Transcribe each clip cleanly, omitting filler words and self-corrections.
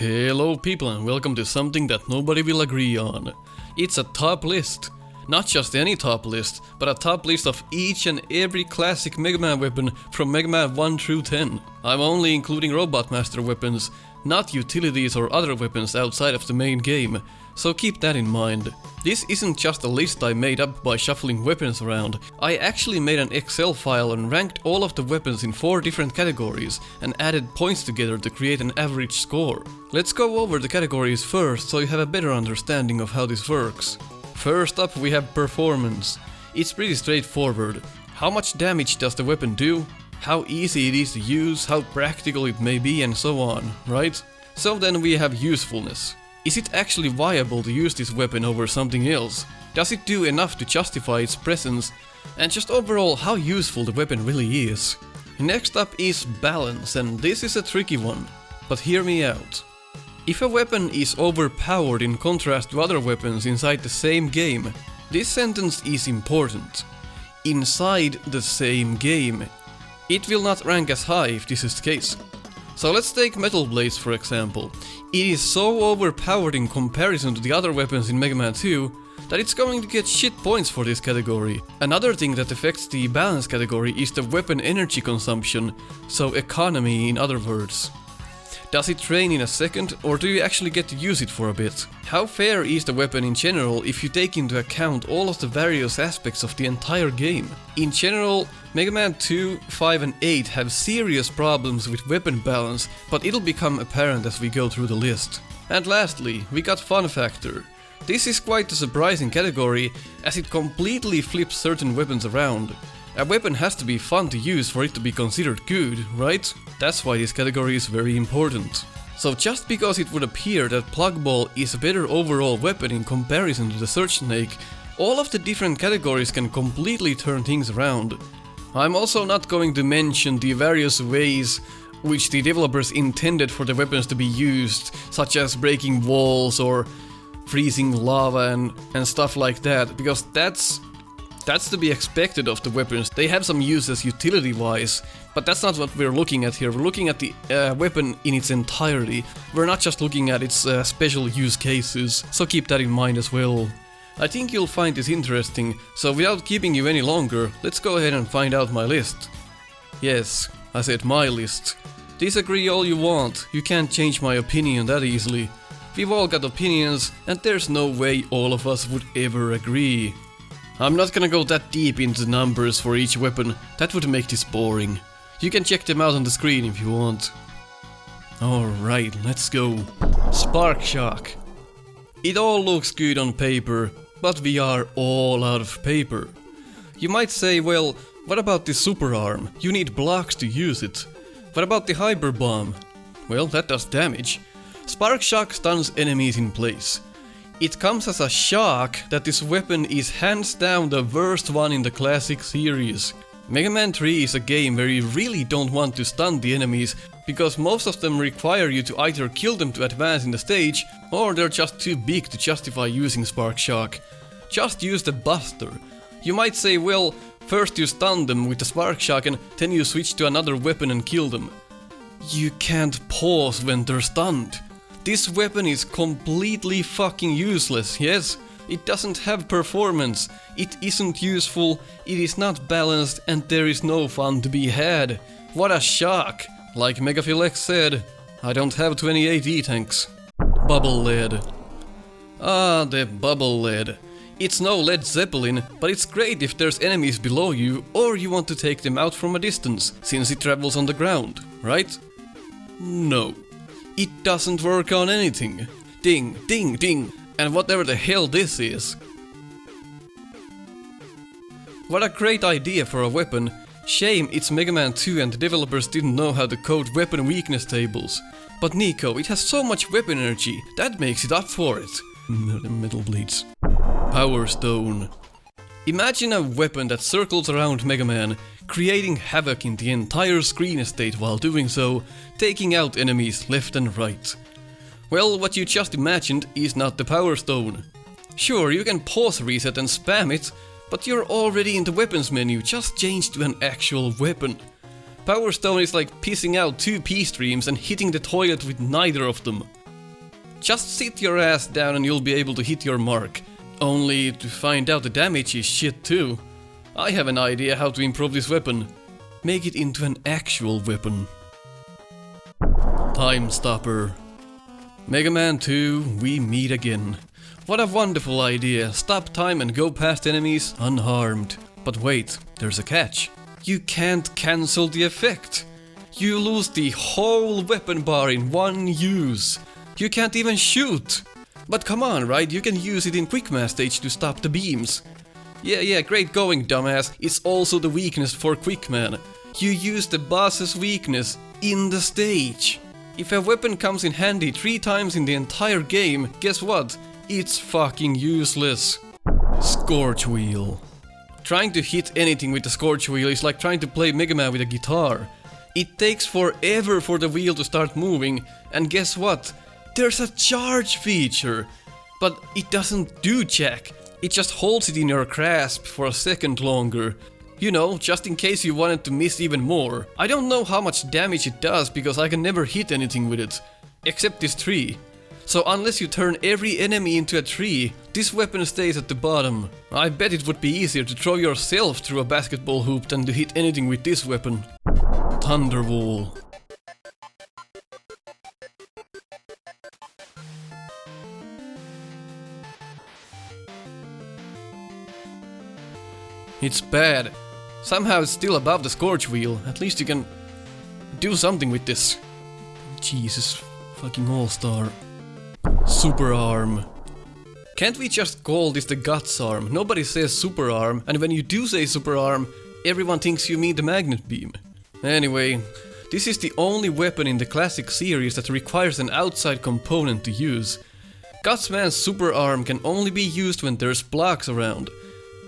Hello people and welcome to something that nobody will agree on. It's a top list. Not just any top list, but a top list of each and every classic Mega Man weapon from Mega Man 1 through 10. I'm only including Robot Master weapons, not utilities or other weapons outside of the main game, so keep that in mind. This isn't just a list I made up by shuffling weapons around. I actually made an Excel file and ranked all of the weapons in 4 different categories and added points together to create an average score. Let's go over the categories first so you have a better understanding of how this works. First up we have performance. It's pretty straightforward. How much damage does the weapon do? How easy it is to use, how practical it may be, and so on, right? So then we have usefulness. Is it actually viable to use this weapon over something else? Does it do enough to justify its presence? And just overall how useful the weapon really is. Next up is balance, and this is a tricky one. But hear me out. If a weapon is overpowered in contrast to other weapons inside the same game, this sentence is important. Inside the same game. It will not rank as high if this is the case. So let's take Metal Blades for example. It is so overpowered in comparison to the other weapons in Mega Man 2 that it's going to get shit points for this category. Another thing that affects the balance category is the weapon energy consumption, so economy in other words. Does it drain in a second, or do you actually get to use it for a bit? How fair is the weapon in general if you take into account all of the various aspects of the entire game? In general, Mega Man 2, 5 and 8 have serious problems with weapon balance, but it'll become apparent as we go through the list. And lastly, we got fun factor. This is quite a surprising category, as it completely flips certain weapons around. A weapon has to be fun to use for it to be considered good, right? That's why this category is very important. So just because it would appear that Blackball is a better overall weapon in comparison to the Search Snake, all of the different categories can completely turn things around. I'm also not going to mention the various ways which the developers intended for the weapons to be used, such as breaking walls or freezing lava and stuff like that, because that's to be expected of the weapons. They have some uses utility-wise, but that's not what we're looking at here. We're looking at the weapon in its entirety. We're not just looking at its special use cases, so keep that in mind as well. I think you'll find this interesting, so without keeping you any longer, let's go ahead and find out my list. Yes, I said my list. Disagree all you want, you can't change my opinion that easily. We've all got opinions, and there's no way all of us would ever agree. I'm not gonna go that deep into the numbers for each weapon, that would make this boring. You can check them out on the screen if you want. Alright, let's go. Spark Shock. It all looks good on paper, but we are all out of paper. You might say, well, what about the Super Arm? You need blocks to use it. What about the Hyper Bomb? Well, that does damage. Spark Shock stuns enemies in place. It comes as a shock that this weapon is hands down the worst one in the classic series. Mega Man 3 is a game where you really don't want to stun the enemies, because most of them require you to either kill them to advance in the stage, or they're just too big to justify using Spark Shock. Just use the Buster. You might say, well, first you stun them with the Spark Shock and then you switch to another weapon and kill them. You can't pause when they're stunned. This weapon is completely fucking useless, yes? It doesn't have performance, it isn't useful, it is not balanced, and there is no fun to be had. What a shock! Like Megaphilex said, I don't have 28 E-tanks. Bubble Lead. Ah, the Bubble Lead. It's no Led Zeppelin, but it's great if there's enemies below you or you want to take them out from a distance, since it travels on the ground, right? No. It doesn't work on anything. Ding, ding, ding, and whatever the hell this is. What a great idea for a weapon. Shame it's Mega Man 2 and the developers didn't know how to code weapon weakness tables. But Nico, it has so much weapon energy, that makes it up for it. Metal Blades. Power Stone. Imagine a weapon that circles around Mega Man, creating havoc in the entire screen estate while doing so, taking out enemies left and right. Well, what you just imagined is not the Power Stone. Sure, you can pause reset and spam it, but you're already in the weapons menu, just change to an actual weapon. Power Stone is like pissing out 2 pee streams and hitting the toilet with neither of them. Just sit your ass down and you'll be able to hit your mark. Only to find out the damage is shit too. I have an idea how to improve this weapon. Make it into an actual weapon. Time Stopper. Mega Man 2, we meet again. What a wonderful idea. Stop time and go past enemies unharmed. But wait, there's a catch. You can't cancel the effect. You lose the whole weapon bar in one use. You can't even shoot. But come on, right? You can use it in Quickman stage to stop the beams. Yeah, great going, dumbass. It's also the weakness for Quickman. You use the boss's weakness in the stage. If a weapon comes in handy 3 times in the entire game, guess what? It's fucking useless. Scorch Wheel. Trying to hit anything with the Scorch Wheel is like trying to play Mega Man with a guitar. It takes forever for the wheel to start moving, and guess what? There's a charge feature! But it doesn't do jack. It just holds it in your grasp for a second longer. You know, just in case you wanted to miss even more. I don't know how much damage it does because I can never hit anything with it. Except this tree. So unless you turn every enemy into a tree, this weapon stays at the bottom. I bet it would be easier to throw yourself through a basketball hoop than to hit anything with this weapon. Thunderball. It's bad. Somehow it's still above the Scorch Wheel. At least you can do something with this. Jesus fucking all-star. Super Arm. Can't we just call this the Guts Arm? Nobody says Super Arm, and when you do say Super Arm, everyone thinks you mean the Magnet Beam. Anyway, this is the only weapon in the classic series that requires an outside component to use. Gutsman's Super Arm can only be used when there's blocks around.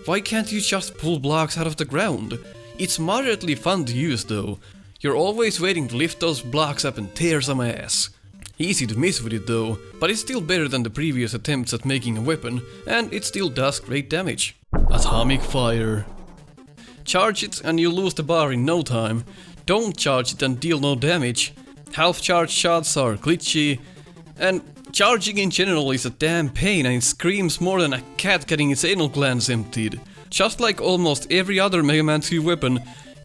Why can't you just pull blocks out of the ground? It's moderately fun to use though. You're always waiting to lift those blocks up and tear some ass. Easy to miss with it though, but it's still better than the previous attempts at making a weapon, and it still does great damage. Atomic Fire. Charge it and you lose the bar in no time. Don't charge it and deal no damage. Half-charge shots are glitchy, and charging in general is a damn pain and it screams more than a cat getting its anal glands emptied. Just like almost every other Mega Man 2 weapon,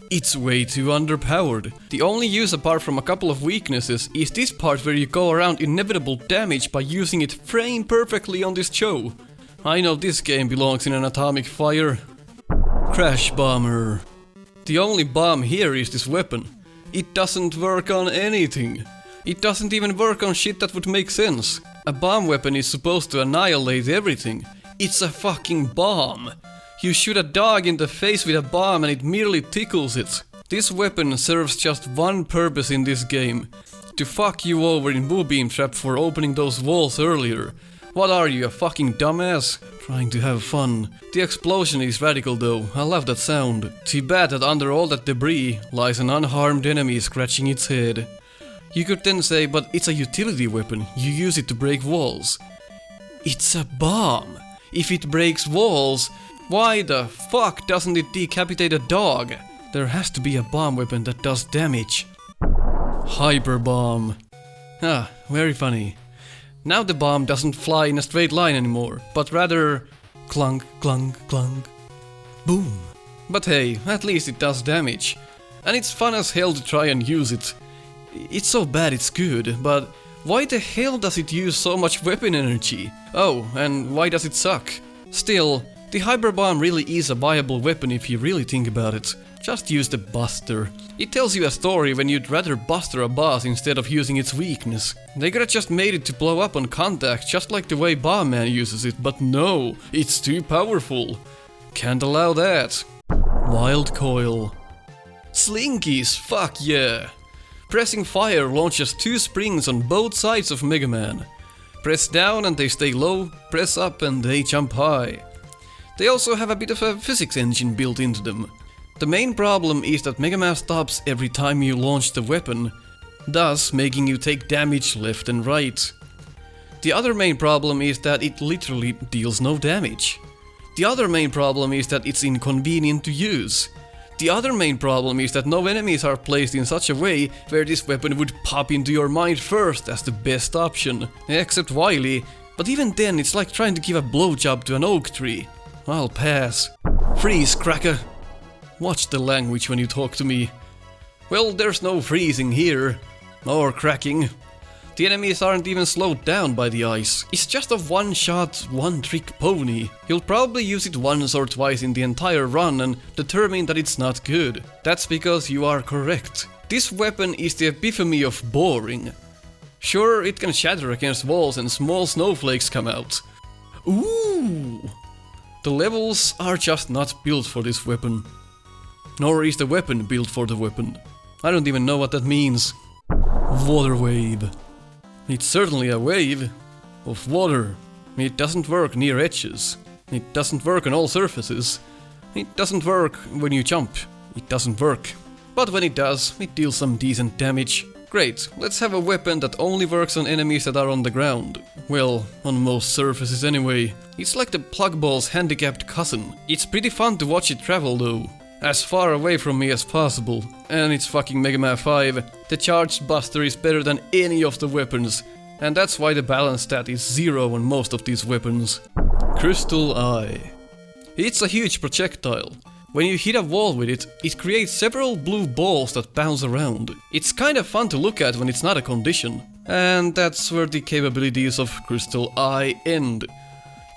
it's way too underpowered. The only use apart from a couple of weaknesses is this part where you go around inevitable damage by using it frame perfectly on this show. I know this game belongs in an Atomic Fire. Crash Bomber. The only bomb here is this weapon. It doesn't work on anything. It doesn't even work on shit that would make sense. A bomb weapon is supposed to annihilate everything. It's a fucking bomb. You shoot a dog in the face with a bomb and it merely tickles it. This weapon serves just one purpose in this game. To fuck you over in Boo Beam Trap for opening those walls earlier. What are you, a fucking dumbass? Trying to have fun. The explosion is radical though, I love that sound. Too bad that under all that debris lies an unharmed enemy scratching its head. You could then say, but it's a utility weapon, you use it to break walls. It's a bomb. If it breaks walls, why the fuck doesn't it decapitate a dog? There has to be a bomb weapon that does damage. Hyper Bomb. Ah, very funny. Now the bomb doesn't fly in a straight line anymore, but rather clunk, clunk, clunk, boom. But hey, at least it does damage. And it's fun as hell to try and use it. It's so bad it's good, but why the hell does it use so much weapon energy? Oh, and why does it suck? Still, the Hyper Bomb really is a viable weapon if you really think about it. Just use the Buster. It tells you a story when you'd rather buster a boss instead of using its weakness. They could've just made it to blow up on contact just like the way Bomb Man uses it, but no, it's too powerful. Can't allow that. Wild Coil. Slinkies, fuck yeah! Pressing fire launches 2 springs on both sides of Mega Man. Press down and they stay low, press up and they jump high. They also have a bit of a physics engine built into them. The main problem is that Mega Man stops every time you launch the weapon, thus making you take damage left and right. The other main problem is that it literally deals no damage. The other main problem is that it's inconvenient to use. The other main problem is that no enemies are placed in such a way where this weapon would pop into your mind first as the best option, except Wily, but even then it's like trying to give a blowjob to an oak tree. I'll pass. Freeze, cracker! Watch the language when you talk to me. Well, there's no freezing here, or cracking. The enemies aren't even slowed down by the ice. It's just a one-shot, one-trick pony. You'll probably use it once or twice in the entire run and determine that it's not good. That's because you are correct. This weapon is the epitome of boring. Sure, it can shatter against walls and small snowflakes come out. Ooh! The levels are just not built for this weapon. Nor is the weapon built for the weapon. I don't even know what that means. Water wave. It's certainly a wave of water. It doesn't work near edges. It doesn't work on all surfaces. It doesn't work when you jump. It doesn't work. But when it does, it deals some decent damage. Great, let's have a weapon that only works on enemies that are on the ground. Well, on most surfaces anyway. It's like the Blackball's handicapped cousin. It's pretty fun to watch it travel though. As far away from me as possible. And it's fucking Mega Man 5. The Charged Buster is better than any of the weapons. And that's why the balance stat is 0 on most of these weapons. Crystal Eye. It's a huge projectile. When you hit a wall with it, it creates several blue balls that bounce around. It's kind of fun to look at when it's not a condition. And that's where the capabilities of Crystal Eye end.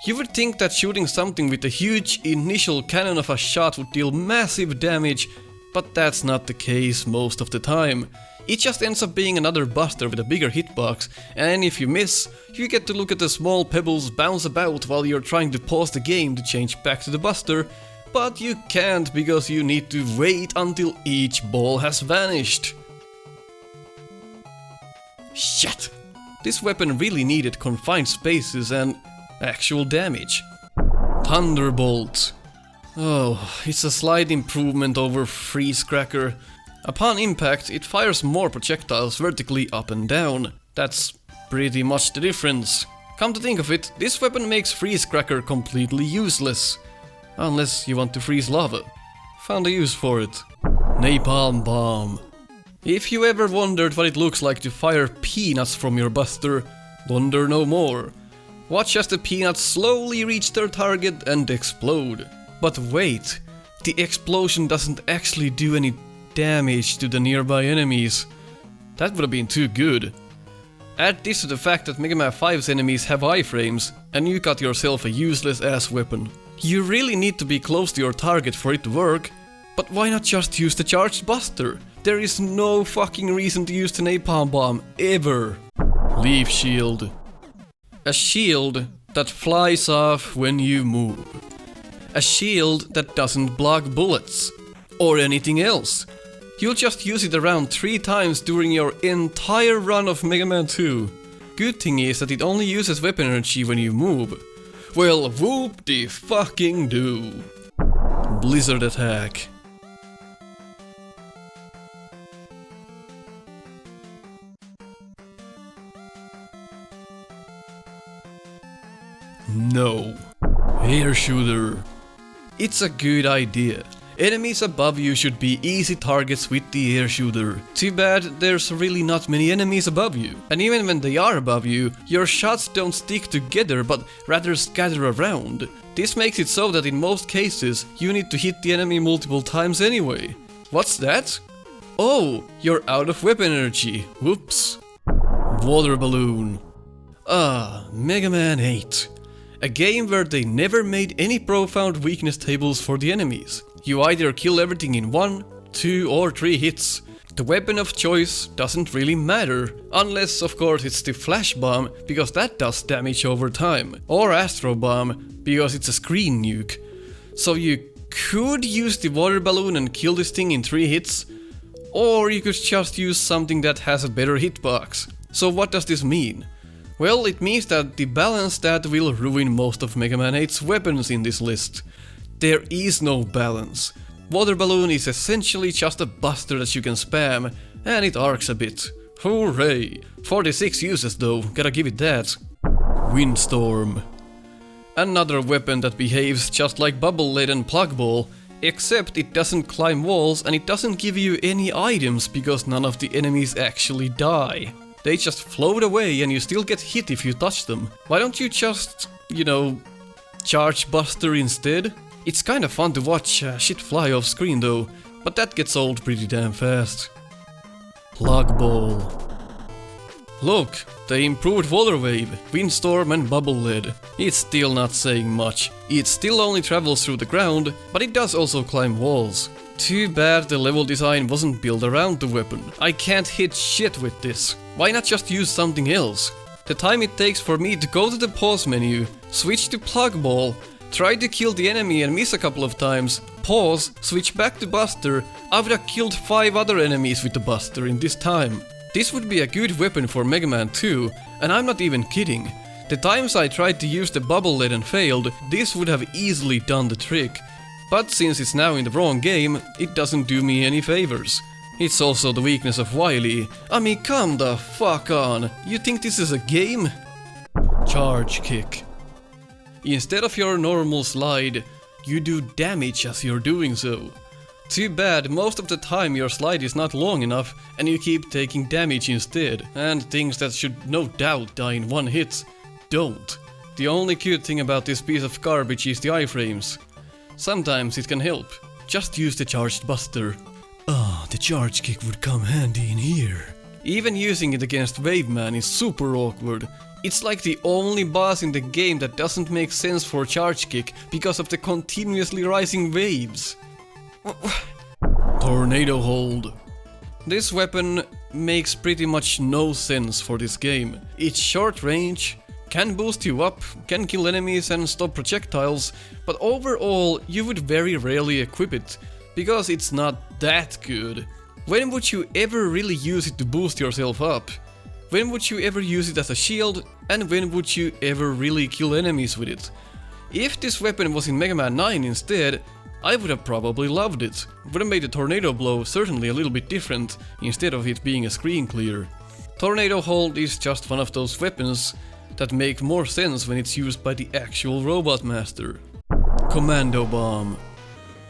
You would think that shooting something with a huge initial cannon of a shot would deal massive damage, but that's not the case most of the time. It just ends up being another buster with a bigger hitbox, and if you miss, you get to look at the small pebbles bounce about while you're trying to pause the game to change back to the buster, but you can't because you need to wait until each ball has vanished. Shit! This weapon really needed confined spaces and actual damage. Thunderbolt. Oh, it's a slight improvement over Freeze Cracker. Upon impact, it fires more projectiles vertically up and down. That's pretty much the difference. Come to think of it, this weapon makes Freeze Cracker completely useless. Unless you want to freeze lava. Found a use for it. Napalm Bomb. If you ever wondered what it looks like to fire peanuts from your buster, wonder no more. Watch as the peanuts slowly reach their target and explode. But wait, the explosion doesn't actually do any damage to the nearby enemies. That would have been too good. Add this to the fact that Mega Man 5's enemies have iframes, and you got yourself a useless ass weapon. You really need to be close to your target for it to work, but why not just use the Charged Buster? There is no fucking reason to use the Napalm Bomb, ever. Leaf Shield. A shield that flies off when you move. A shield that doesn't block bullets. Or anything else. You'll just use it around 3 times during your entire run of Mega Man 2. Good thing is that it only uses weapon energy when you move. Well, whoop-de-fucking-do. Blizzard Attack. No. Air Shooter. It's a good idea. Enemies above you should be easy targets with the air shooter. Too bad there's really not many enemies above you. And even when they are above you, your shots don't stick together but rather scatter around. This makes it so that in most cases you need to hit the enemy multiple times anyway. What's that? Oh, you're out of weapon energy. Whoops. Water Balloon. Ah, Mega Man 8. A game where they never made any profound weakness tables for the enemies. You either kill everything in 1, 2 or 3 hits. The weapon of choice doesn't really matter, unless of course it's the Flash Bomb, because that does damage over time, or Astro Bomb, because it's a screen nuke. So you could use the water balloon and kill this thing in 3 hits, or you could just use something that has a better hitbox. So what does this mean? Well, it means that the balance stat will ruin most of Mega Man 8's weapons in this list. There is no balance. Water Balloon is essentially just a buster that you can spam, and it arcs a bit. Hooray! 46 uses though, gotta give it that. Windstorm. Another weapon that behaves just like Bubble Lead and Blackball, Except it doesn't climb walls and it doesn't give you any items because none of the enemies actually die. They just float away and you still get hit if you touch them. Why don't you just, you know, charge Buster instead? It's kinda fun to watch shit fly off screen though, but that gets old pretty damn fast. Blackball. Look, they improved Water Wave, Windstorm and Bubble Lead. It's still not saying much. It still only travels through the ground, but it does also climb walls. Too bad the level design wasn't built around the weapon. I can't hit shit with this. Why not just use something else? The time it takes for me to go to the pause menu, switch to Blackball, try to kill the enemy and miss a couple of times, pause, switch back to Buster, I would have killed 5 other enemies with the Buster in this time. This would be a good weapon for Mega Man 2, and I'm not even kidding. The times I tried to use the Bubble Lead and failed, this would have easily done the trick. But since it's now in the wrong game, it doesn't do me any favors. It's also the weakness of Wily. I mean, come the fuck on. You think this is a game? Charge Kick. Instead of your normal slide, you do damage as you're doing so. Too bad, most of the time your slide is not long enough and you keep taking damage instead, and things that should no doubt die in one hit don't. The only cute thing about this piece of garbage is the iframes. Sometimes it can help. Just use the charged Buster. Ah, the charge kick would come handy in here. Even using it against Waveman is super awkward. It's like the only boss in the game that doesn't make sense for charge kick because of the continuously rising waves. Tornado Hold. This weapon makes pretty much no sense for this game. It's short range, can boost you up, can kill enemies and stop projectiles, but overall you would very rarely equip it, because it's not that good. When would you ever really use it to boost yourself up? When would you ever use it as a shield, and when would you ever really kill enemies with it? If this weapon was in Mega Man 9 instead, I would have probably loved it. Would have made the tornado blow certainly a little bit different, instead of it being a screen clear. Tornado Hold is just one of those weapons that make more sense when it's used by the actual Robot Master. Commando Bomb.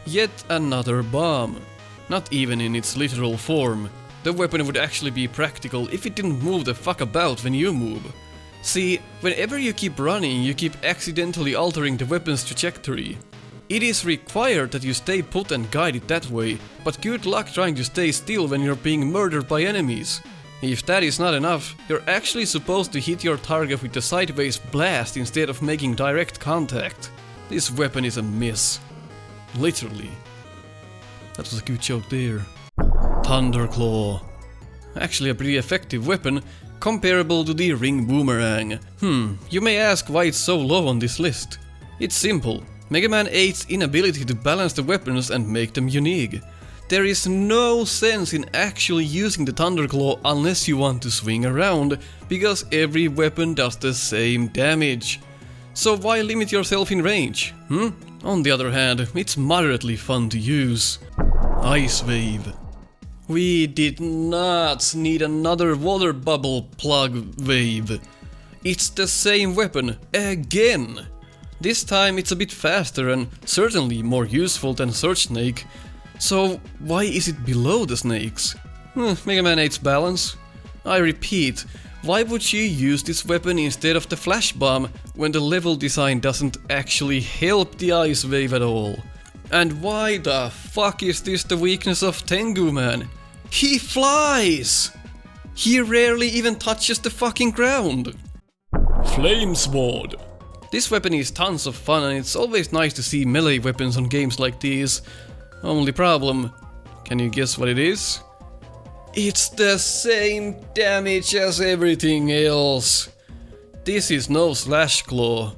Yet another bomb. Not even in its literal form. The weapon would actually be practical if it didn't move the fuck about when you move. See, whenever you keep running, you keep accidentally altering the weapon's trajectory. It is required that you stay put and guide it that way, but good luck trying to stay still when you're being murdered by enemies. If that is not enough, you're actually supposed to hit your target with the sideways blast instead of making direct contact. This weapon is a miss. Literally. That was a good joke there. Thunderclaw. Actually a pretty effective weapon, comparable to the Ring Boomerang. You may ask why it's so low on this list. It's simple. Mega Man 8's inability to balance the weapons and make them unique. There is no sense in actually using the Thunderclaw unless you want to swing around, because every weapon does the same damage. So why limit yourself in range? On the other hand, it's moderately fun to use. Ice Wave. We did not need another water bubble plug wave. It's the same weapon, again! This time it's a bit faster and certainly more useful than Surge Snake. So why is it below the snakes? Mega Man 8's balance. I repeat, why would you use this weapon instead of the Flash Bomb when the level design doesn't actually help the Ice Wave at all? And why the fuck is this the weakness of Tengu Man? He flies! He rarely even touches the fucking ground. Flame Sword. This weapon is tons of fun and it's always nice to see melee weapons on games like these. Only problem, can you guess what it is? It's the same damage as everything else. This is no Slash Claw.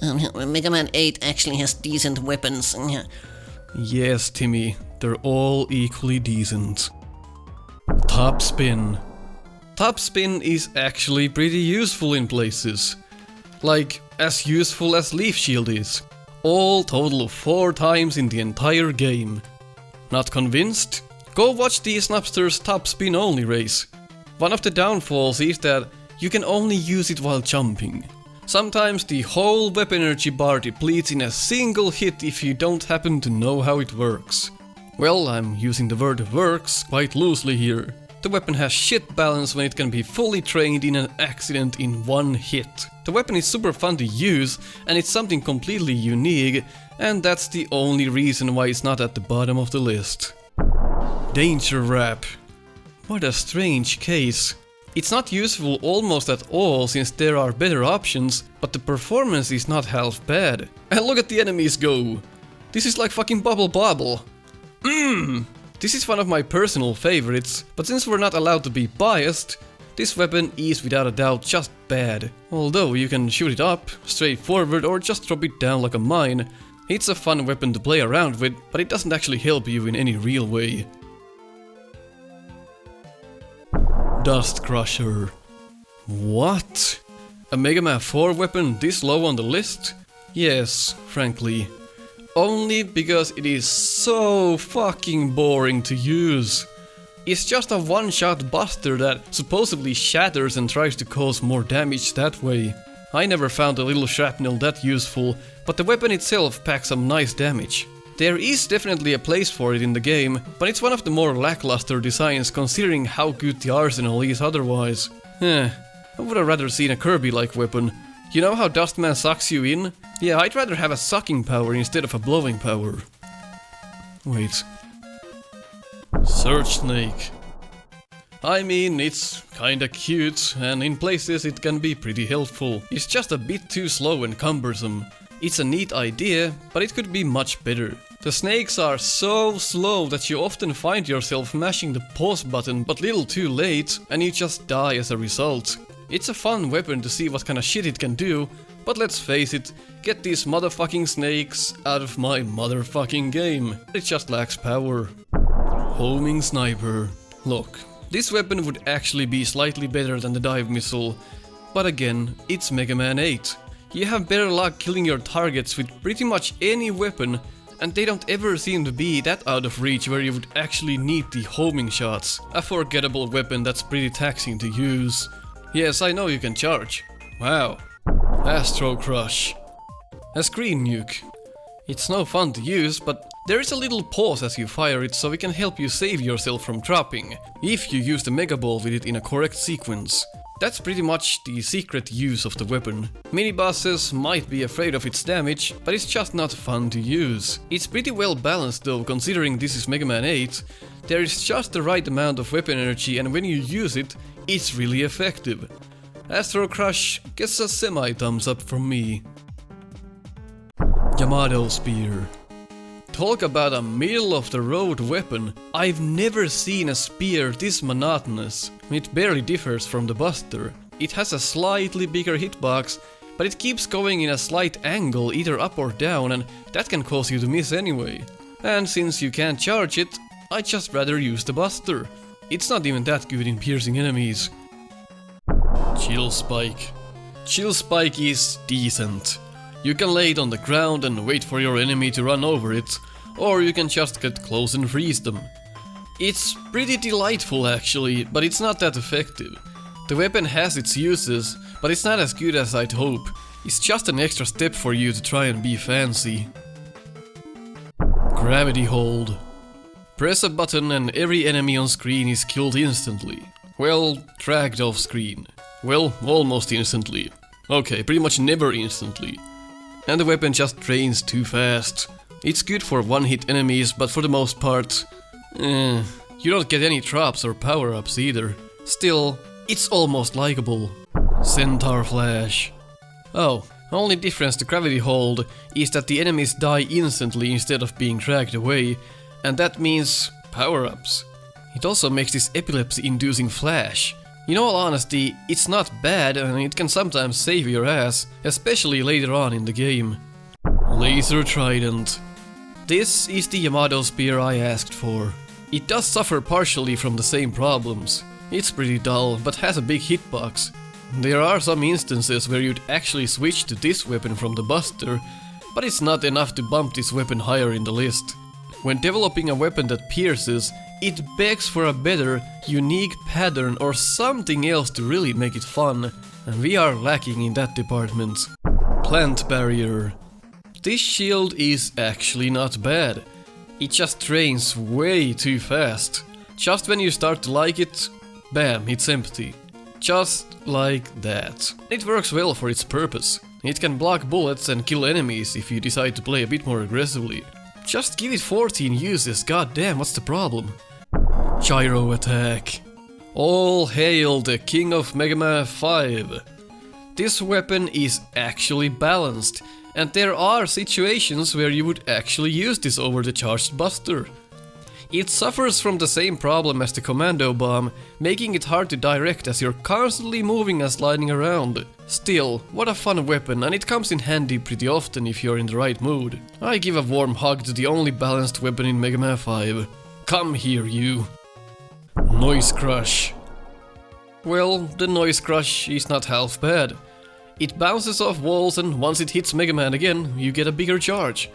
Mega Man 8 actually has decent weapons. Yes, Timmy, they're all equally decent. Topspin. Topspin is actually pretty useful in places. Like, as useful as Leaf Shield is. All total of 4 times in the entire game. Not convinced? Go watch the Snupster's Topspin only race. One of the downfalls is that you can only use it while jumping. Sometimes the whole weapon energy bar depletes in a single hit if you don't happen to know how it works. Well, I'm using the word works quite loosely here. The weapon has shit balance when it can be fully trained in an accident in one hit. The weapon is super fun to use and it's something completely unique, and that's the only reason why it's not at the bottom of the list. Danger Wrap. What a strange case. It's not useful almost at all since there are better options, but the performance is not half bad. And look at the enemies go! This is like fucking Bubble Bobble. This is one of my personal favorites, but since we're not allowed to be biased, this weapon is without a doubt just bad. Although you can shoot it up, straight forward, or just drop it down like a mine. It's a fun weapon to play around with, but it doesn't actually help you in any real way. Dust Crusher. What? A Mega Man 4 weapon this low on the list? Yes, frankly. Only because it is so fucking boring to use. It's just a one-shot buster that supposedly shatters and tries to cause more damage that way. I never found a little shrapnel that useful, but the weapon itself packs some nice damage. There is definitely a place for it in the game, but it's one of the more lackluster designs considering how good the arsenal is otherwise. I would have rather seen a Kirby-like weapon. You know how Dustman sucks you in? Yeah, I'd rather have a sucking power instead of a blowing power. Wait. Surge Snake. I mean, it's kinda cute, and in places it can be pretty helpful. It's just a bit too slow and cumbersome. It's a neat idea, but it could be much better. The snakes are so slow that you often find yourself mashing the pause button but little too late, and you just die as a result. It's a fun weapon to see what kind of shit it can do, but let's face it, get these motherfucking snakes out of my motherfucking game. It just lacks power. Homing Sniper. Look, this weapon would actually be slightly better than the dive missile, but again, it's Mega Man 8. You have better luck killing your targets with pretty much any weapon, and they don't ever seem to be that out of reach where you would actually need the homing shots. A forgettable weapon that's pretty taxing to use. Yes, I know you can charge. Wow. Astro Crush. A screen nuke. It's no fun to use, but there is a little pause as you fire it so it can help you save yourself from dropping, if you use the Mega Ball with it in a correct sequence. That's pretty much the secret use of the weapon. Mini-bosses might be afraid of its damage, but it's just not fun to use. It's pretty well balanced though, considering this is Mega Man 8. There is just the right amount of weapon energy, and when you use it, it's really effective. Astro Crush gets a semi-thumbs up from me. Yamato Spear. Talk about a middle-of-the-road weapon. I've never seen a spear this monotonous. It barely differs from the Buster. It has a slightly bigger hitbox, but it keeps going in a slight angle either up or down, and that can cause you to miss anyway. And since you can't charge it, I'd just rather use the Buster. It's not even that good in piercing enemies. Chill Spike. Chill Spike is decent. You can lay it on the ground and wait for your enemy to run over it, or you can just get close and freeze them. It's pretty delightful actually, but it's not that effective. The weapon has its uses, but it's not as good as I'd hope. It's just an extra step for you to try and be fancy. Gravity Hold. Press a button and every enemy on screen is killed instantly. Well, dragged off screen. Well, almost instantly. Okay, pretty much never instantly. And the weapon just drains too fast. It's good for one-hit enemies, but for the most part, you don't get any drops or power-ups either. Still, it's almost likable. Centaur Flash. Oh, only difference to Gravity Hold is that the enemies die instantly instead of being dragged away, and that means power-ups. It also makes this epilepsy-inducing flash. In all honesty, it's not bad and it can sometimes save your ass, especially later on in the game. Laser Trident. This is the Yamato Spear I asked for. It does suffer partially from the same problems. It's pretty dull, but has a big hitbox. There are some instances where you'd actually switch to this weapon from the Buster, but it's not enough to bump this weapon higher in the list. When developing a weapon that pierces, it begs for a better, unique pattern or something else to really make it fun. and we are lacking in that department. Plant Barrier. This shield is actually not bad. It just drains way too fast. Just when you start to like it, bam, it's empty. Just like that. It works well for its purpose. It can block bullets and kill enemies if you decide to play a bit more aggressively. Just give it 14 uses, goddamn, what's the problem? Gyro Attack. All hail the king of Mega Man 5. This weapon is actually balanced, and there are situations where you would actually use this over the charged buster. It suffers from the same problem as the Commando bomb, making it hard to direct as you're constantly moving and sliding around. Still, what a fun weapon, and it comes in handy pretty often if you're in the right mood. I give a warm hug to the only balanced weapon in Mega Man 5. Come here, you. Noise Crush. Well, the Noise Crush is not half bad. It bounces off walls, and once it hits Mega Man again, you get a bigger charge.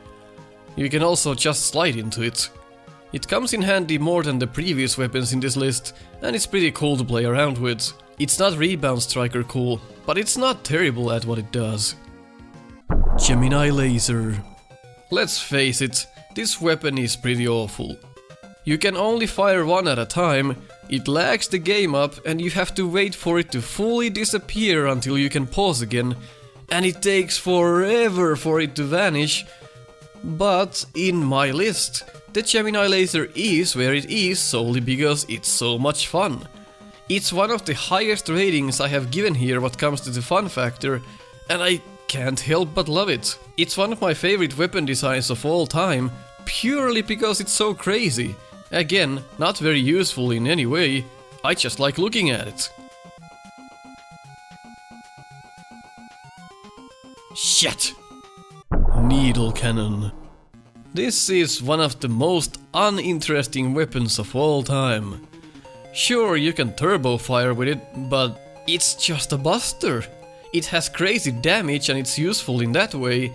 You can also just slide into it. It comes in handy more than the previous weapons in this list, and it's pretty cool to play around with. It's not Rebound Striker cool, but it's not terrible at what it does. Jimena Laser. Let's face it, this weapon is pretty awful. You can only fire one at a time, it lags the game up, and you have to wait for it to fully disappear until you can pause again, and it takes forever for it to vanish. But in my list, the Jimena Laser is where it is solely because it's so much fun. It's one of the highest ratings I have given here what comes to the fun factor, and I can't help but love it. It's one of my favorite weapon designs of all time, purely because it's so crazy. Again, not very useful in any way, I just like looking at it. Shit! Needle Cannon. This is one of the most uninteresting weapons of all time. Sure, you can turbo fire with it, but it's just a buster. It has crazy damage and it's useful in that way,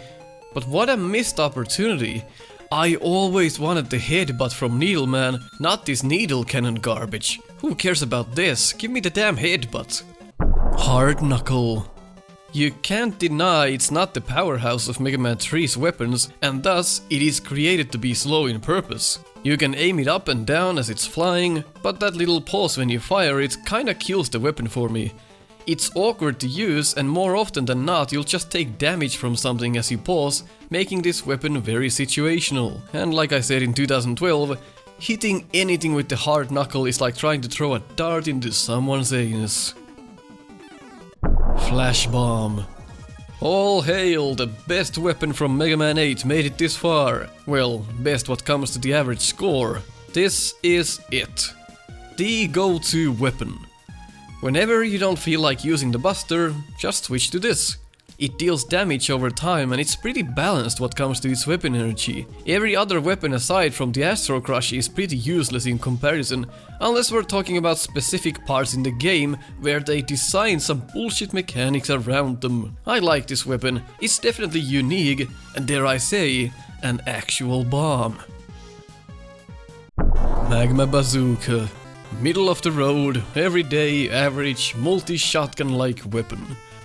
but what a missed opportunity. I always wanted the headbutt from Needleman, not this needle cannon garbage. Who cares about this? Give me the damn headbutt. Hard Knuckle. You can't deny it's not the powerhouse of Mega Man 3's weapons, and thus it is created to be slow in purpose. You can aim it up and down as it's flying, but that little pause when you fire it kinda kills the weapon for me. It's awkward to use, and more often than not you'll just take damage from something as you pause, making this weapon very situational. And like I said in 2012, hitting anything with the hard knuckle is like trying to throw a dart into someone's anus. Flash Bomb. All hail, the best weapon from Mega Man 8 made it this far. Well, best what comes to the average score. This is it. The go-to weapon. Whenever you don't feel like using the buster, just switch to this. It deals damage over time and it's pretty balanced what comes to its weapon energy. Every other weapon aside from the Astro Crush is pretty useless in comparison, unless we're talking about specific parts in the game where they design some bullshit mechanics around them. I like this weapon, it's definitely unique, and dare I say, an actual bomb. Magma Bazooka. Middle of the road, everyday, average, multi-shotgun-like weapon.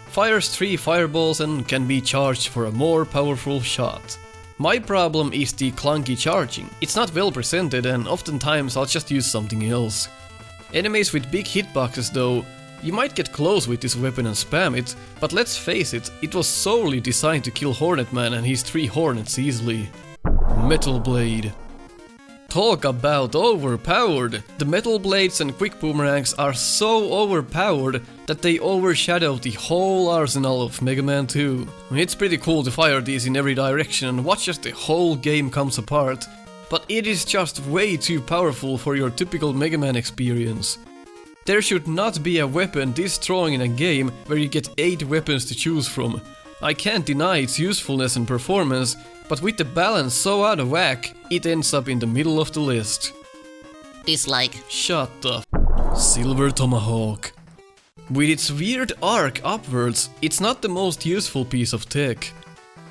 Fires 3 fireballs and can be charged for a more powerful shot. My problem is the clunky charging. It's not well presented and oftentimes I'll just use something else. Enemies with big hitboxes though, you might get close with this weapon and spam it, but let's face it, it was solely designed to kill Hornet Man and his 3 Hornets easily. Metal Blade. Talk about overpowered! The metal blades and quick boomerangs are so overpowered that they overshadow the whole arsenal of Mega Man 2. It's pretty cool to fire these in every direction and watch as the whole game comes apart, but it is just way too powerful for your typical Mega Man experience. There should not be a weapon this strong in a game where you get 8 weapons to choose from. I can't deny its usefulness and performance, but with the balance so out of whack, it ends up in the middle of the list. Dislike. Shut up. Silver Tomahawk. With its weird arc upwards, it's not the most useful piece of tech.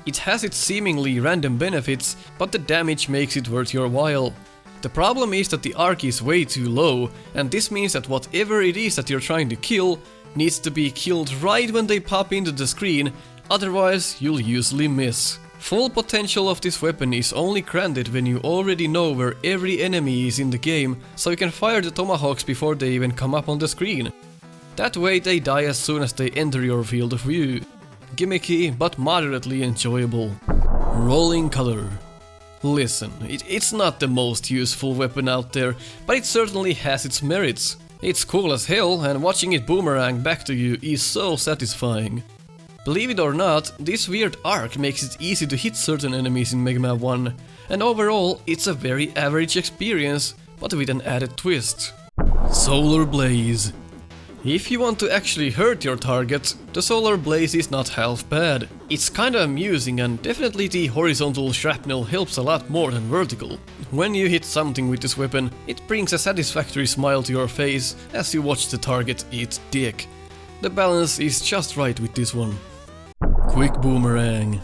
It has its seemingly random benefits, but the damage makes it worth your while. The problem is that the arc is way too low, and this means that whatever it is that you're trying to kill needs to be killed right when they pop into the screen, otherwise you'll usually miss. Full potential of this weapon is only granted when you already know where every enemy is in the game, so you can fire the Tomahawks before they even come up on the screen. That way they die as soon as they enter your field of view. Gimmicky, but moderately enjoyable. Rolling Color. Listen, it's not the most useful weapon out there, but it certainly has its merits. It's cool as hell, and watching it boomerang back to you is so satisfying. Believe it or not, this weird arc makes it easy to hit certain enemies in Mega Man 1, and overall it's a very average experience, but with an added twist. Solar Blaze. If you want to actually hurt your target, the Solar Blaze is not half bad. It's kinda amusing, and definitely the horizontal shrapnel helps a lot more than vertical. When you hit something with this weapon, it brings a satisfactory smile to your face as you watch the target eat dick. The balance is just right with this one. Quick Boomerang.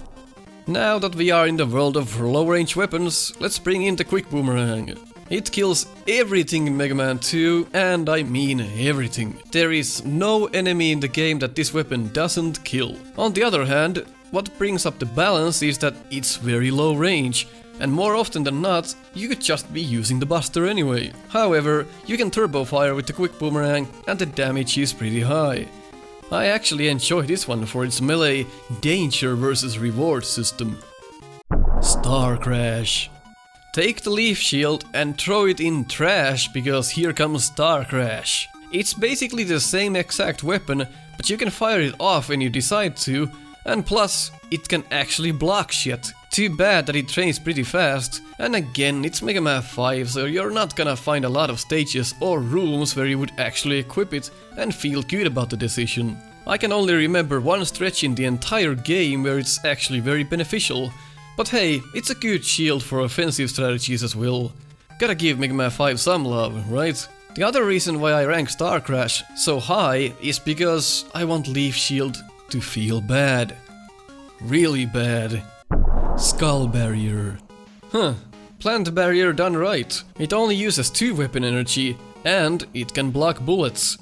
Now that we are in the world of low-range weapons, let's bring in the Quick Boomerang. It kills everything in Mega Man 2, and I mean everything. There is no enemy in the game that this weapon doesn't kill. On the other hand, what brings up the balance is that it's very low range, and more often than not, you could just be using the Buster anyway. However, you can turbo fire with the Quick Boomerang, and the damage is pretty high. I actually enjoy this one for its melee danger versus reward system. Star Crash. Take the Leaf Shield and throw it in trash, because here comes Star Crash. It's basically the same exact weapon, but you can fire it off when you decide to, and plus, it can actually block shit. Too bad that it trains pretty fast, and again, it's Mega Man 5, so you're not gonna find a lot of stages or rooms where you would actually equip it and feel good about the decision. I can only remember one stretch in the entire game where it's actually very beneficial. But hey, it's a good shield for offensive strategies as well. Gotta give Mega Man 5 some love, right? The other reason why I rank Star Crash so high is because I want Leaf Shield to feel bad. Really bad. Skull Barrier. Plant Barrier done right. It only uses 2 weapon energy, and it can block bullets.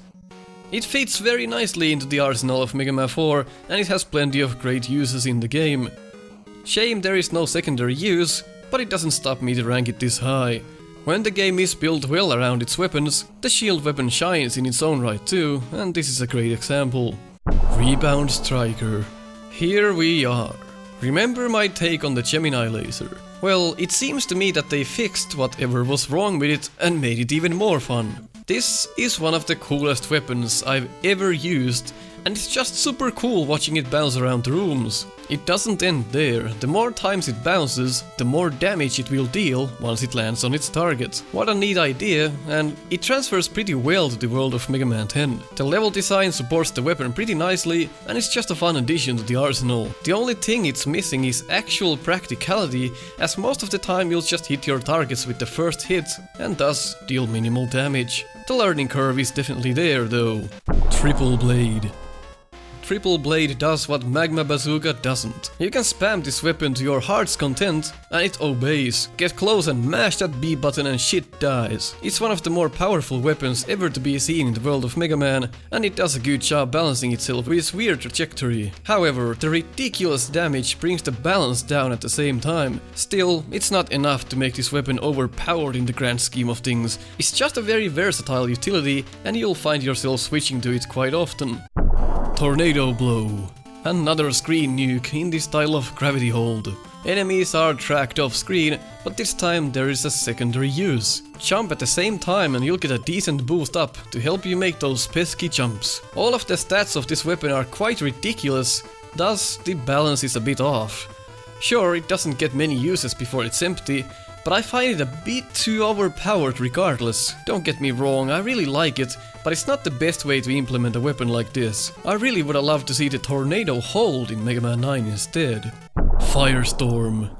It fits very nicely into the arsenal of Mega Man 4, and it has plenty of great uses in the game. Shame there is no secondary use, but it doesn't stop me to rank it this high. When the game is built well around its weapons, the shield weapon shines in its own right too, and this is a great example. Rebound Striker. Here we are. Remember my take on the Jimena Laser? Well, it seems to me that they fixed whatever was wrong with it and made it even more fun. This is one of the coolest weapons I've ever used, and it's just super cool watching it bounce around the rooms. It doesn't end there. The more times it bounces, the more damage it will deal once it lands on its target. What a neat idea, and it transfers pretty well to the world of Mega Man 10. The level design supports the weapon pretty nicely, and it's just a fun addition to the arsenal. The only thing it's missing is actual practicality, as most of the time you'll just hit your targets with the first hit, and thus deal minimal damage. The learning curve is definitely there though. Triple Blade. Triple Blade does what Magma Bazooka doesn't. You can spam this weapon to your heart's content and it obeys. Get close and mash that B button and shit dies. It's one of the more powerful weapons ever to be seen in the world of Mega Man, and it does a good job balancing itself with its weird trajectory. However, the ridiculous damage brings the balance down at the same time. Still, it's not enough to make this weapon overpowered in the grand scheme of things. It's just a very versatile utility, and you'll find yourself switching to it quite often. Tornado Blow. Another screen nuke in the style of Gravity Hold. Enemies are tracked off screen, but this time there is a secondary use. Jump at the same time and you'll get a decent boost up to help you make those pesky jumps. All of the stats of this weapon are quite ridiculous, thus the balance is a bit off. Sure, it doesn't get many uses before it's empty, but I find it a bit too overpowered regardless. Don't get me wrong, I really like it, but it's not the best way to implement a weapon like this. I really would have loved to see the Tornado Hold in Mega Man 9 instead. Firestorm.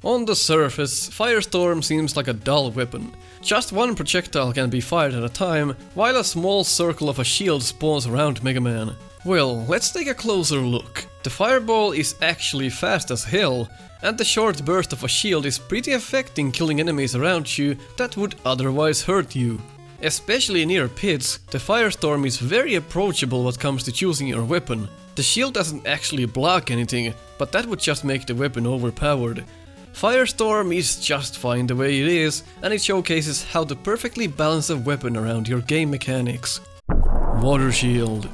On the surface, Firestorm seems like a dull weapon. Just one projectile can be fired at a time, while a small circle of a shield spawns around Mega Man. Well, let's take a closer look. The fireball is actually fast as hell, and the short burst of a shield is pretty effective in killing enemies around you that would otherwise hurt you. Especially near pits, the Firestorm is very approachable when it comes to choosing your weapon. The shield doesn't actually block anything, but that would just make the weapon overpowered. Firestorm is just fine the way it is, and it showcases how to perfectly balance a weapon around your game mechanics. Water Shield.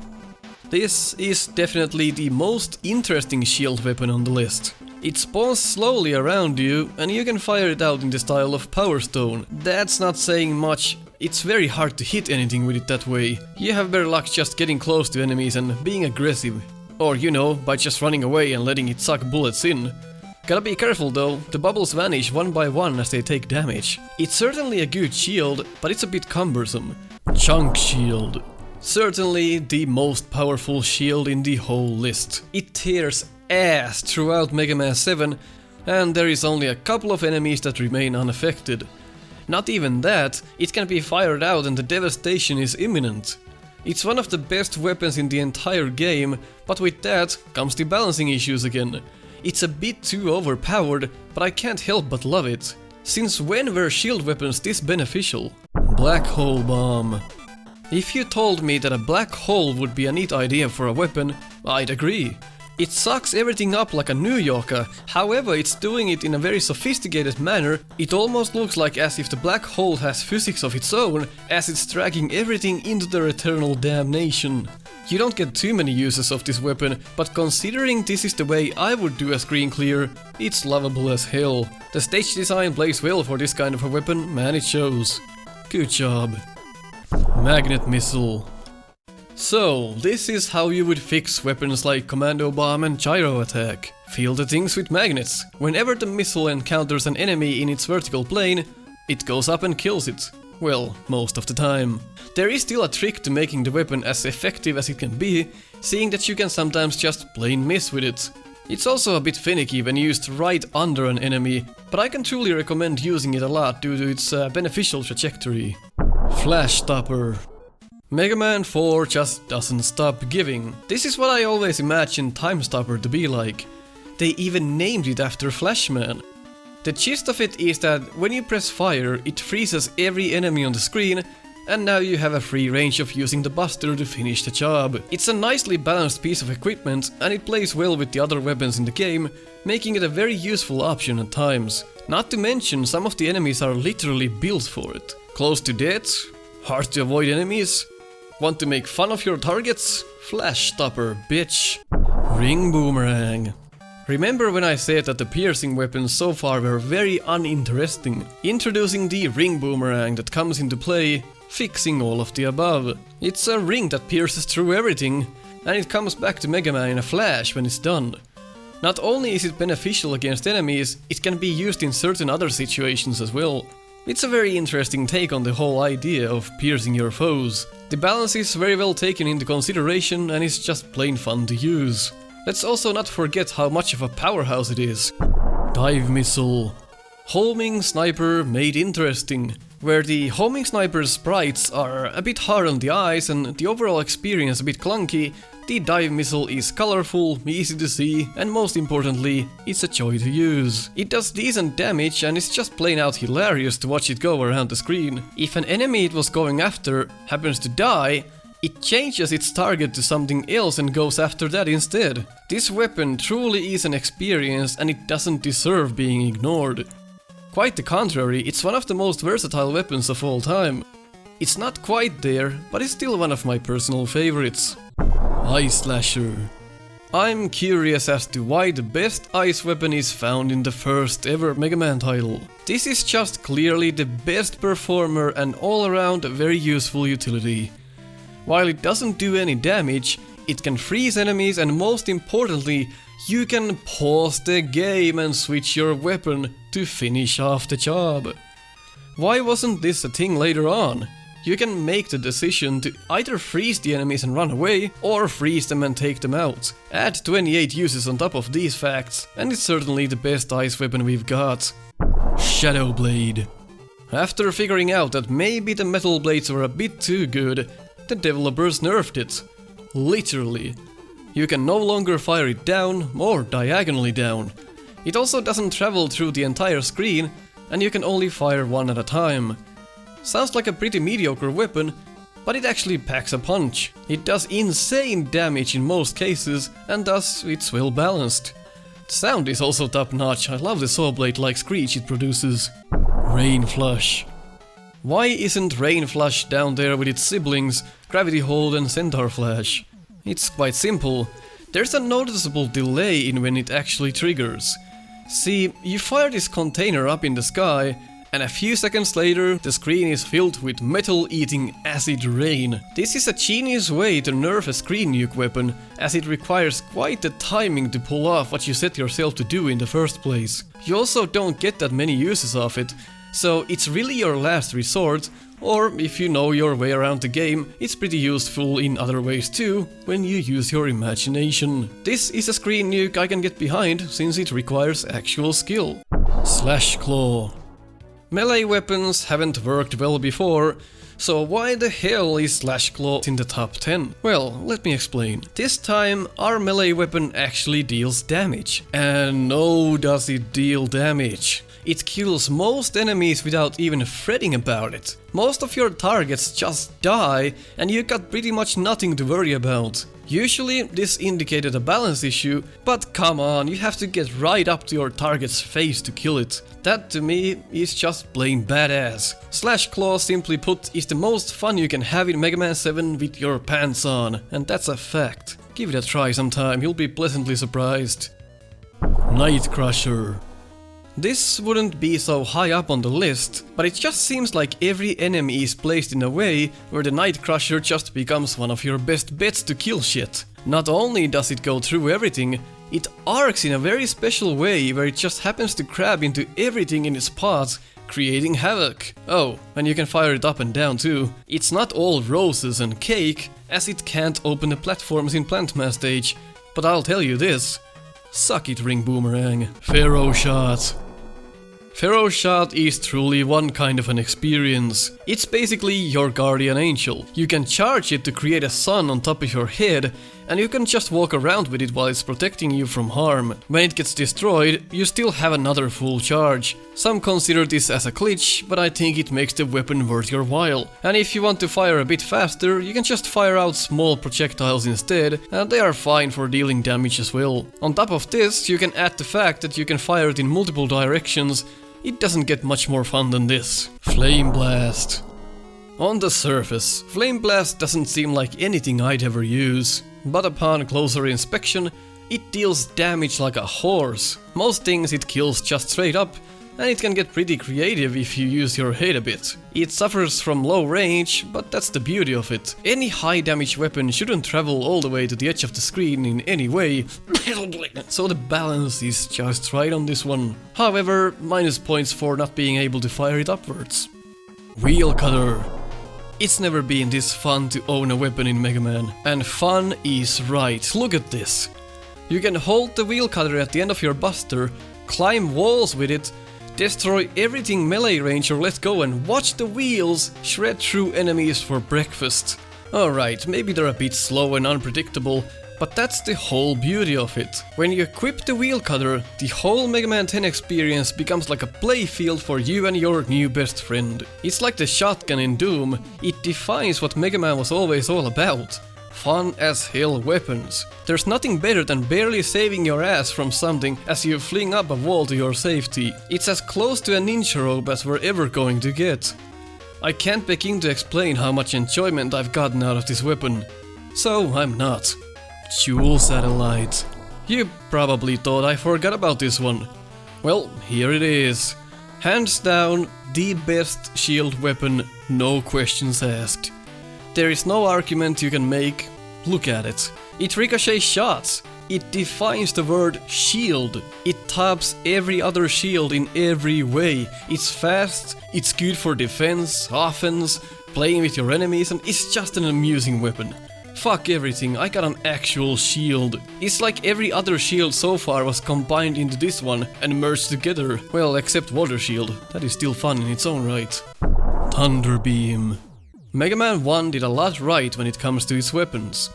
This is definitely the most interesting shield weapon on the list. It spawns slowly around you, and you can fire it out in the style of Power Stone. That's not saying much, it's very hard to hit anything with it that way. You have better luck just getting close to enemies and being aggressive. Or, you know, by just running away and letting it suck bullets in. Gotta be careful though, the bubbles vanish one by one as they take damage. It's certainly a good shield, but it's a bit cumbersome. Chunk Shield. Certainly the most powerful shield in the whole list. It tears ass throughout Mega Man 7, and there is only a couple of enemies that remain unaffected. Not even that, it can be fired out and the devastation is imminent. It's one of the best weapons in the entire game, but with that comes the balancing issues again. It's a bit too overpowered, but I can't help but love it. Since when were shield weapons this beneficial? Black Hole Bomb. If you told me that a black hole would be a neat idea for a weapon, I'd agree. It sucks everything up like a New Yorker, however it's doing it in a very sophisticated manner. It almost looks like as if the black hole has physics of its own, as it's dragging everything into their eternal damnation. You don't get too many uses of this weapon, but considering this is the way I would do a screen clear, it's lovable as hell. The stage design plays well for this kind of a weapon, man, it shows. Good job. Magnet Missile. So, this is how you would fix weapons like Commando Bomb and Gyro Attack. Fill the things with magnets. Whenever the missile encounters an enemy in its vertical plane, it goes up and kills it. Well, most of the time. There is still a trick to making the weapon as effective as it can be, seeing that you can sometimes just plain miss with it. It's also a bit finicky when used right under an enemy, but I can truly recommend using it a lot due to its beneficial trajectory. Flashstopper. Mega Man 4 just doesn't stop giving. This is what I always imagined Time Stopper to be like. They even named it after Flashman. The gist of it is that when you press fire, it freezes every enemy on the screen, and now you have a free range of using the Buster to finish the job. It's a nicely balanced piece of equipment, and it plays well with the other weapons in the game, making it a very useful option at times. Not to mention, some of the enemies are literally built for it. Close to death? Hard to avoid enemies? Want to make fun of your targets? Flashstopper, bitch. Ring Boomerang. Remember when I said that the piercing weapons so far were very uninteresting? Introducing the Ring Boomerang that comes into play, fixing all of the above. It's a ring that pierces through everything, and it comes back to Mega Man in a flash when it's done. Not only is it beneficial against enemies, it can be used in certain other situations as well. It's a very interesting take on the whole idea of piercing your foes. The balance is very well taken into consideration and is just plain fun to use. Let's also not forget how much of a powerhouse it is. Dive Missile. Homing Sniper made interesting. Where the homing sniper's sprites are a bit hard on the eyes and the overall experience a bit clunky, the dive missile is colorful, easy to see, and most importantly, it's a joy to use. It does decent damage and it's just plain out hilarious to watch it go around the screen. If an enemy it was going after happens to die, it changes its target to something else and goes after that instead. This weapon truly is an experience and it doesn't deserve being ignored. Quite the contrary, it's one of the most versatile weapons of all time. It's not quite there, but it's still one of my personal favorites. Ice Slasher. I'm curious as to why the best ice weapon is found in the first ever Mega Man title. This is just clearly the best performer and all around a very useful utility. While it doesn't do any damage, it can freeze enemies and most importantly, you can pause the game and switch your weapon to finish off the job. Why wasn't this a thing later on? You can make the decision to either freeze the enemies and run away, or freeze them and take them out. Add 28 uses on top of these facts, and it's certainly the best ice weapon we've got. Shadowblade. After figuring out that maybe the metal blades were a bit too good, the developers nerfed it. Literally. You can no longer fire it down or diagonally down. It also doesn't travel through the entire screen, and you can only fire one at a time. Sounds like a pretty mediocre weapon, but it actually packs a punch. It does insane damage in most cases, and thus it's well balanced. The sound is also top notch. I love the saw blade-like screech it produces. Rain Flush. Why isn't Rain Flush down there with its siblings, Gravity Hold and Centaur Flash? It's quite simple. There's a noticeable delay in when it actually triggers. See, you fire this container up in the sky, and a few seconds later the screen is filled with metal-eating acid rain. This is a genius way to nerf a screen nuke weapon, as it requires quite the timing to pull off what you set yourself to do in the first place. You also don't get that many uses of it, so it's really your last resort, or if you know your way around the game, it's pretty useful in other ways too, when you use your imagination. This is a screen nuke I can get behind, since it requires actual skill. Slash Claw. Melee weapons haven't worked well before, so why the hell is Slash Claw in the top 10? Well, let me explain. This time our melee weapon actually deals damage. And no does it deal damage. It kills most enemies without even fretting about it. Most of your targets just die, and you got pretty much nothing to worry about. Usually this indicated a balance issue, but come on, you have to get right up to your target's face to kill it. That to me is just plain badass. Slash Claw, simply put, is the most fun you can have in Mega Man 7 with your pants on, and that's a fact. Give it a try sometime, you'll be pleasantly surprised. Night Crusher. This wouldn't be so high up on the list, but it just seems like every enemy is placed in a way where the Night Crusher just becomes one of your best bets to kill shit. Not only does it go through everything, it arcs in a very special way where it just happens to grab into everything in its path, creating havoc. Oh, and you can fire it up and down too. It's not all roses and cake, as it can't open the platforms in Plant Mass stage, but I'll tell you this. Suck it, Ring Boomerang. Pharaoh Shard. Pharaoh Shard is truly one kind of an experience. It's basically your guardian angel. You can charge it to create a sun on top of your head, and you can just walk around with it while it's protecting you from harm. When it gets destroyed, you still have another full charge. Some consider this as a glitch, but I think it makes the weapon worth your while. And if you want to fire a bit faster, you can just fire out small projectiles instead, and they are fine for dealing damage as well. On top of this, you can add the fact that you can fire it in multiple directions. It doesn't get much more fun than this. Flame Blast. On the surface, Flame Blast doesn't seem like anything I'd ever use, but upon closer inspection, it deals damage like a horse. Most things it kills just straight up, and it can get pretty creative if you use your head a bit. It suffers from low range, but that's the beauty of it. Any high damage weapon shouldn't travel all the way to the edge of the screen in any way, so the balance is just right on this one. However, minus points for not being able to fire it upwards. Wheel Cutter. It's never been this fun to own a weapon in Mega Man, and fun is right. Look at this. You can hold the Wheel Cutter at the end of your buster, climb walls with it, destroy everything melee range or let go and watch the wheels shred through enemies for breakfast. Alright, maybe they're a bit slow and unpredictable, but that's the whole beauty of it. When you equip the Wheel Cutter, the whole Mega Man 10 experience becomes like a playfield for you and your new best friend. It's like the shotgun in Doom, it defines what Mega Man was always all about. Fun as hell weapons. There's nothing better than barely saving your ass from something as you fling up a wall to your safety. It's as close to a ninja rope as we're ever going to get. I can't begin to explain how much enjoyment I've gotten out of this weapon. So I'm not. Jewel Satellite. You probably thought I forgot about this one. Well, here it is. Hands down, the best shield weapon, no questions asked. There is no argument you can make. Look at it. It ricochets shots. It defines the word shield. It tops every other shield in every way. It's fast, it's good for defense, offense, playing with your enemies, and it's just an amusing weapon. Fuck everything, I got an actual shield. It's like every other shield so far was combined into this one and merged together. Well, except Water Shield. That is still fun in its own right. Thunder Beam. Mega Man 1 did a lot right when it comes to its weapons.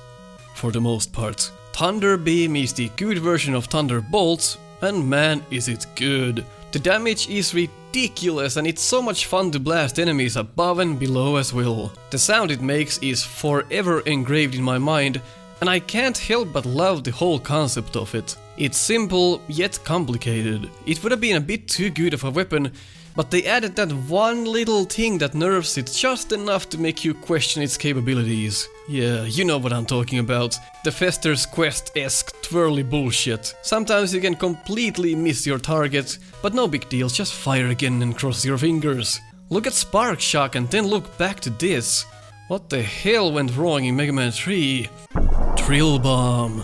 For the most part. Thunder Beam is the good version of Thunderbolt, and man is it good. The damage is ridiculous and it's so much fun to blast enemies above and below as well. The sound it makes is forever engraved in my mind, and I can't help but love the whole concept of it. It's simple, yet complicated. It would have been a bit too good of a weapon, but they added that one little thing that nerfs it just enough to make you question its capabilities. Yeah, you know what I'm talking about. The Fester's Quest-esque twirly bullshit. Sometimes you can completely miss your target, but no big deal, just fire again and cross your fingers. Look at Spark Shock and then look back to this. What the hell went wrong in Mega Man 3? Drill Bomb.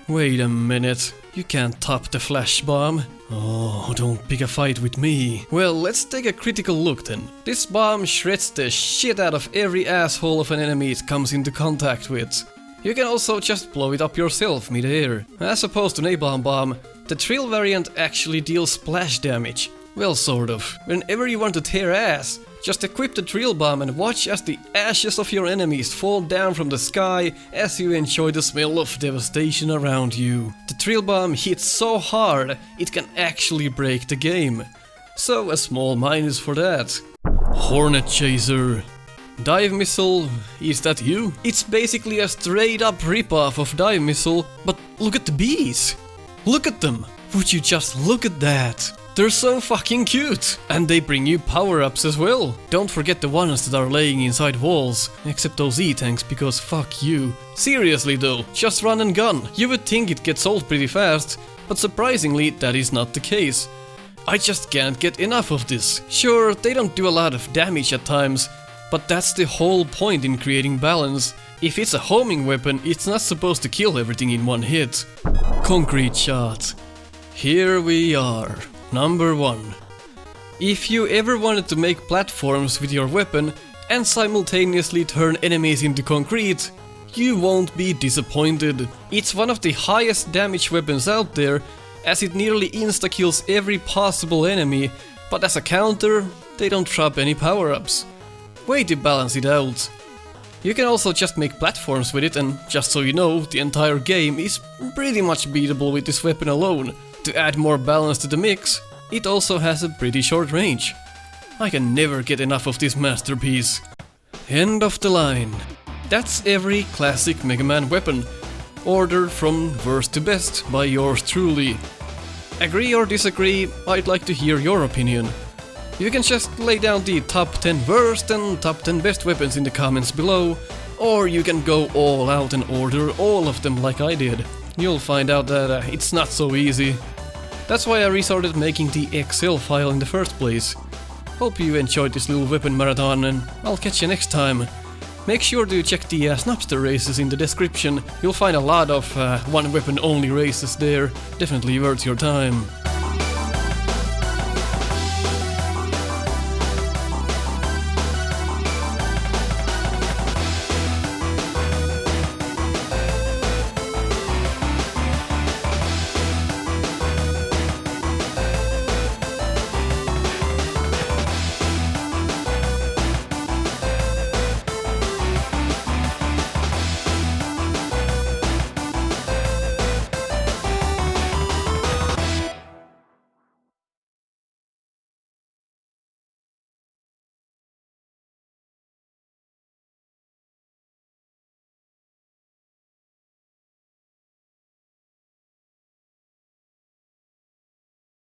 Wait a minute, you can't top the Flash Bomb. Oh, don't pick a fight with me. Well, let's take a critical look then. This bomb shreds the shit out of every asshole of an enemy it comes into contact with. You can also just blow it up yourself mid-air. As opposed to Napalm Bomb, the Trill variant actually deals splash damage. Well, sort of. Whenever you want to tear ass, just equip the Drill Bomb and watch as the ashes of your enemies fall down from the sky as you enjoy the smell of devastation around you. The Drill Bomb hits so hard, it can actually break the game. So a small minus for that. Hornet Chaser. Dive Missile, is that you? It's basically a straight up ripoff of Dive Missile, but look at the bees! Look at them! Would you just look at that? They're so fucking cute! And they bring you power-ups as well. Don't forget the ones that are laying inside walls. Except those E-tanks, because fuck you. Seriously though, just run and gun. You would think it gets old pretty fast, but surprisingly that is not the case. I just can't get enough of this. Sure, they don't do a lot of damage at times, but that's the whole point in creating balance. If it's a homing weapon, it's not supposed to kill everything in one hit. Concrete Shot. Here we are. Number 1. If you ever wanted to make platforms with your weapon and simultaneously turn enemies into concrete, you won't be disappointed. It's one of the highest damage weapons out there, as it nearly insta-kills every possible enemy, but as a counter, they don't drop any power-ups. Way to balance it out. You can also just make platforms with it, and just so you know, the entire game is pretty much beatable with this weapon alone. To add more balance to the mix, it also has a pretty short range. I can never get enough of this masterpiece. End of the line. That's every classic Mega Man weapon, ordered from worst to best by yours truly. Agree or disagree, I'd like to hear your opinion. You can just lay down the top 10 worst and top 10 best weapons in the comments below, or you can go all out and order all of them like I did. You'll find out that it's not so easy. That's why I resorted making the Excel file in the first place. Hope you enjoyed this little weapon marathon, and I'll catch you next time. Make sure to check the Snupster races in the description. You'll find a lot of one weapon only races there. Definitely worth your time.